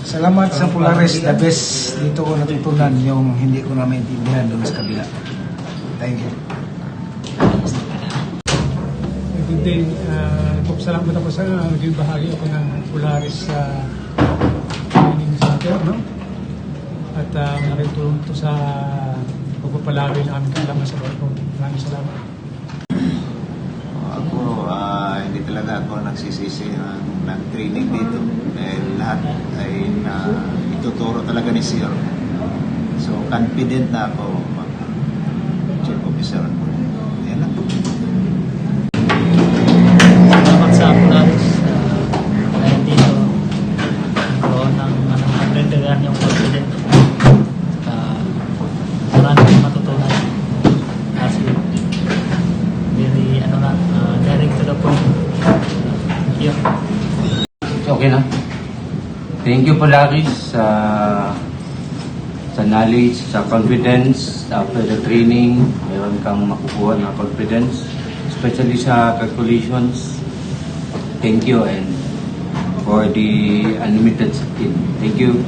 Salamat sa Polaris, the best. Dito ko natutunan yung hindi ko na maintindihan doon sa kabila. Thank you. Good day. Salamat ako sa naging bahagi ako ng Polaris training center, no? At malaking tulong ito sa pagpapalawi ng aming kalaman sa barko. Maraming salamat. Ako, hindi talaga ako nagsisisi ng training dito. Dahil lahat ay ituturo talaga ni Sir. So, confident na ako mag-chief officer. Yan lang po. Salamat sa Polaris. Dahil dito, nagkaroon ng nagdagan yung confident. Marami kong matutunan. Kasi, very, direct to the point. Thank you. Okay na. Thank you Polaris sa knowledge, sa confidence. After the training, meron kang makukuha na confidence, especially sa calculations. Thank you and for the unlimited skill. Thank you.